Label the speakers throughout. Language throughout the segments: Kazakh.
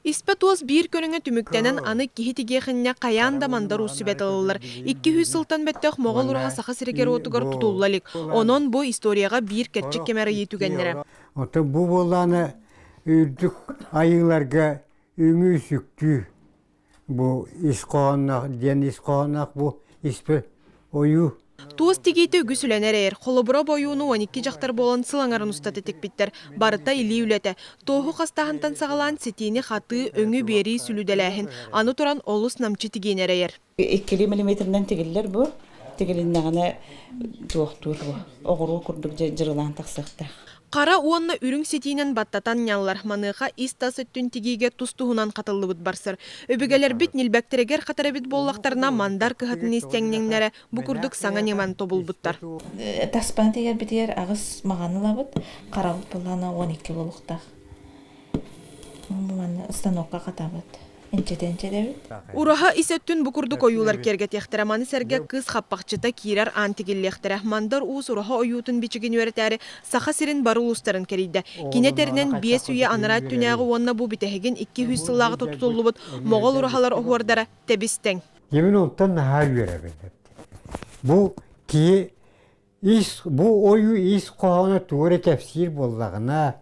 Speaker 1: Испе туос бир көріңе түміктенен аны кихи тигехінне қаян да мандар усыбет алылар. 200 сылтан бәттіқ моғол ұраға сақа сірекер отығыр тұтулалик. Онон бұ историяға бир кәтчік кемәрі етугенлері.
Speaker 2: Оты бұ боланы үрдік айыларға үңі сүктү. Бұ исқоғанақ, ден исқоғанақ бұ испе ойу.
Speaker 1: Туос тигейті үгісіленер әр. Холобыра бойуыны 12 жақтар болан сылаңарын ұстаты текпіттер. Барыта илі үлеті. Тоғы қастағантан сағалан сетені қаты өңі бері сүлүделәхін. Аны тұран олыс намчы тигейнер әр.
Speaker 3: 2 миллиметрден тигелер бұ. Тигеліннағына туақтуыр бұ. Оғыру күрдік жырылан тақсықты.
Speaker 1: Қара уонна үрің сетейнен баттатан няллар. Маныға истасы түн тигейге тустуғынан қатылы бұд барсыр. Өбігелер бит нилбәктерегер қатары бит боллақтарына мандар кығатын истеңнеңнері бұкұрдық саңа неман тобыл бұттар.
Speaker 3: Таспан тегер бітер ағыз мағаныла бұд. Қара бұд боланы 12 болуқтақ. Станокқа қата бұд.
Speaker 1: Ураха исеттүн букурдук оюлар керге техтераманы серге кыз хаппақчыта кирар антигиллехтере. Мандар уус ураха оюутун бичигин өретәри саха сирин барулустарын керейді. Кинетерінен биес үйе анарат түнәғы онна бу битехеген 200 сыллағы тұтулы бұд моғол урахалар оғуардары тебістен.
Speaker 2: Емін онтан наға үйері бәді. Бұ ойу ис қоғаны туғыры тәфсир боллағына,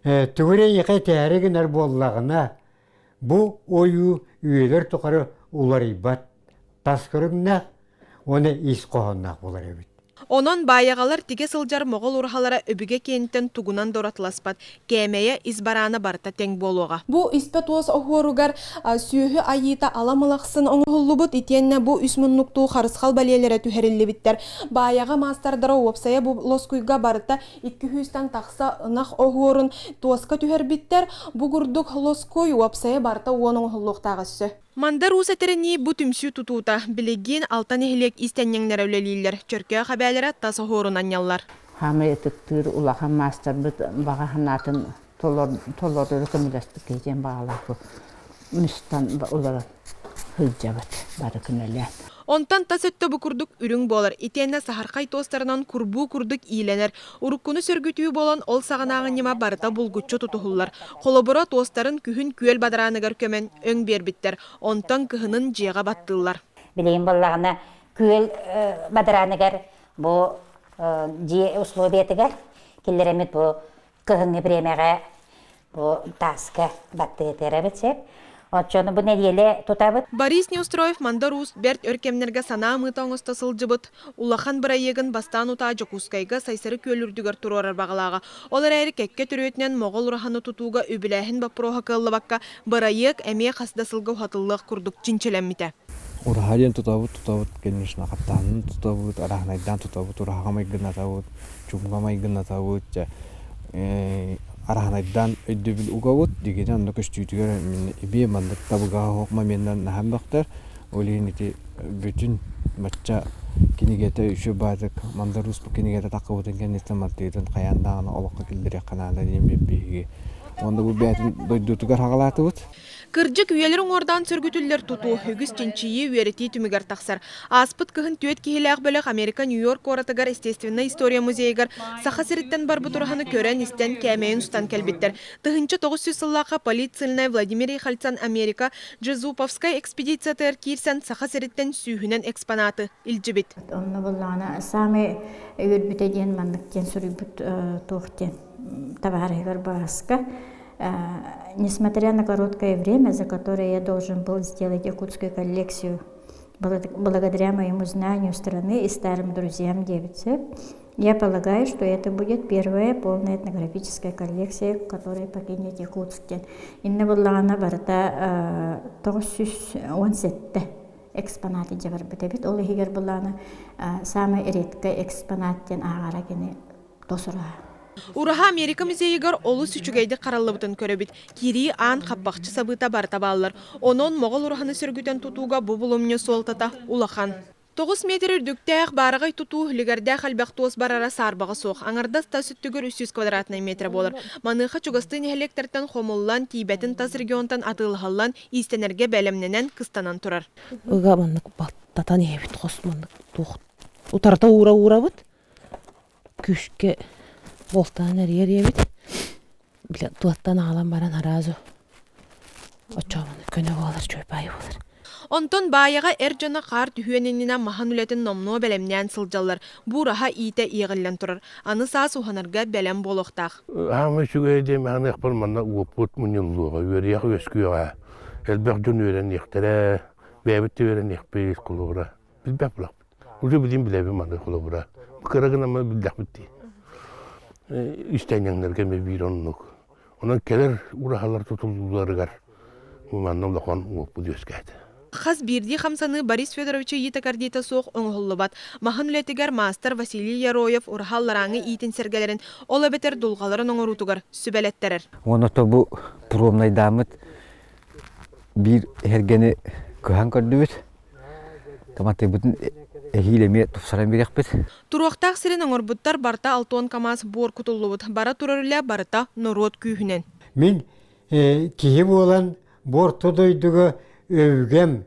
Speaker 2: туғыры еқай тәрігінер боллағына, Бұ ойу үйелер тұқары улар ибат. Тас көрімнәқ, оны ис қоғаннақ болар өбіт.
Speaker 1: Онон баяғалар тиге сылжар моғол урахалара өбіге кенттен тугунан доратыласпат. Кәмәйе избараны барта тең болуға.
Speaker 4: Бу испе туос охуругар сүйі айыта аламылақсын оңғылыбыт итенне бу үсміннукту қарысқал балиелері түхерілі біттер. Баяға мастардара опсая бу лоскуйга барта 200-тан тақса ынақ охурун туоска түхер біттер. Бу күрдік лоскуй опсая барта оның оңғылықтағысы.
Speaker 1: Мандар усатерini bu tümsü tututa bilegen altan ehlek istenyenler өлелилер. Чөркө хабарлары тасы хорунан яллар.
Speaker 5: Хаме төктүр улахан мастер бит бага ханатын толор рекомендация кейген багалар бу. Мистан улар хылжабат барыкынеле.
Speaker 1: Онтан тасөттө бу курдук үрүң болар. Итенне сахаркай тостарынан курбу курдук ийленер. Уруккуну сөргүтүү болан ол саганагы нема барыта булгуччу тутухуллар. Холобора тостарын күһүн күөл бадараныгар көмен өң бербиттер. Онтан кыһынын жыга баттылар.
Speaker 6: Билейин боллагына күөл бадараныгар бу жи условиятыгар киллеремит бу кыһыны премияга бу таска батты теребетсеп. Отчоны бу неделе тутабыт.
Speaker 1: Борис Неустроев мандарус берт өркемнерге сана мытаңыста сылжыбыт. Улахан бырайегін бастан ута жокускайга сайсары көлүрдүгөр турорар багалага. Олар әри кекке түрөтінен моғол ураханы тутууга үбіләхін бапроха кыллы бакка бырайег әме қасдасылғы хатыллық курдук чинчелеммите.
Speaker 7: Урахаден тутабыт, конечно, каптанын тутабыт, арахнайдан тутабыт, урахамай гынатабыт, чумгамай гынатабыт, Арахнайдан өйдөбіл угавыт дегені анда көстүйтігер ебе мандық табыға хоқма менен нахам бақтар. Олейін еті бүтін матча кенегеті үші бадық мандарус бұл кенегеті таққыбытын кәнестен маттығытын қаяндағына олыққа келдірек қанағында дейін бейбейге. Онда бұл бәтін дойдутығар хағалаты бұд.
Speaker 1: Кыржык үйелерін ордан сөргүтүллер туту, үгіз тенчиyi үйерети түмігер тақсар. Аспыт кыхын түйет кехелек бөлік Америка Нью-Йорк оратыгар естественна история музейгар саха сириттен бар бұтырғаны көрен істен кәмейін ұстан кәлбеттер. Тыхынчы 900 сыллаға полициліне Владимир Ихальцан Америка Джезуповскай экспедициятыр кирсен саха сириттен сүйінен экспонаты илжібет.
Speaker 8: Онны боллағына сами үйірбітеден мандықтен сүрібіт тоқтен товарыгар басқа. Несмотря на короткое время, за которое я должен был сделать якутскую коллекцию, благодаря моему знанию страны и старым друзьям девицы, я полагаю, что это будет первая полная этнографическая коллекция, которая покинет Якутск. Инна боллағана барыта 917 экспонаты жабар бітебет. Ол егер боллағана самый редкий экспонаттен ағара кені тосыра.
Speaker 1: Ураха Америка музейгар олу сүчүгейді қаралыбытын көрөбіт. Кири аан қаппақчы сабыта барта балылар. Онон моғол ураханы сүргүтен тутууга бубулумне солтата улахан. 9 метр үрдіктәқ барығай туту лігердәқ әлбәқтуыз барара сарбағы соқ. Аңардас та сүттігір 300 квадратный метр болыр. Маныға чугастын электерттен хомуллан, тибетін тас регионтан атылғаллан, истенерге бәлемненен кыстанан тұрар.
Speaker 5: Уға манық баттатан ебіт қосмандық утарта ура бұд. Күшке Волтан әрер ебіт. Туаттан ағалан баран аразу. очоомун көне болар, чөйбай болар.
Speaker 1: Онтон баяга жана қар түхүенинина махан үлетін номно белемнен сылжалар. Бураха ите иғыллен турар. Аны саас уханарга белем болохтақ.
Speaker 9: Ама шүгейде мәғін еқпал манна уоппут мұнылуға, өрияқ өскүйіға. Әлбәқ жүн өрен еқтірі, бәбітті өрен еқпейіс құлығыра. Білбәк бұлақ. Уже білден біләбі маңды құлығыра. Бұқырағын ама білдәк бітті. Үстәйнеңдерге ме бір онынық. Онан келер урахалар тұтылуларығар. Мұманна ұлаққан уоппут өскәді.
Speaker 1: Хас бирди хамсаны Борис Федоровича етакардита соқ оңғылыбат. Махан үлетігер мастер Василий Яроев урахаллараңы итин сергелерін ола бетер дулғаларын оңырутугар сүбәлеттерер.
Speaker 10: Оны то бұл промнай дамыт бір әргені көған көрді бет. Таматы бұтын әхилеме тұпсаран берек бет.
Speaker 1: Туруақтақ сирен оңырбуттар барта алтуан камаз бор кутуллубут. Бара турарыля барта норот күйінен.
Speaker 2: Мен кейі болан бор тұдойдығы өвгем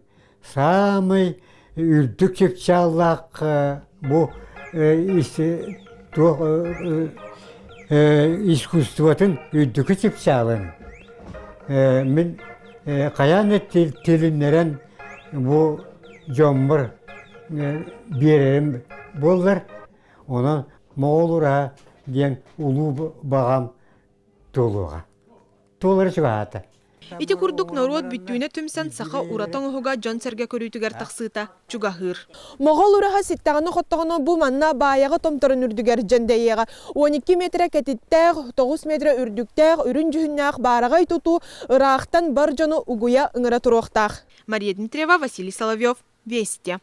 Speaker 2: самый үрдік чепчаллақ бұл искусствотын үрдікі чепчалын. Мен қаяны телінерен бұл жомбыр берерім болдар. Оны моғылыра ден ұлу бағам толуға. Толары шығаты.
Speaker 1: Ити курдук народ бүттүүне түмсен саха уратан оһуга жон серге көрүйтүгер таксыта чугахыр.
Speaker 4: Моғол ураха ситтағаны хоттағаны бұл манна баяғы томторын үрдігер жендейеға. 12 метре кәтіттәғ, 9 метре үрдіктәғ, үрін жүхіннәғ барағай тұту ырақтан бар жоны угуя ыңыра тұруқтақ.
Speaker 1: Мария Дмитриева, Василий Соловьев. Вести.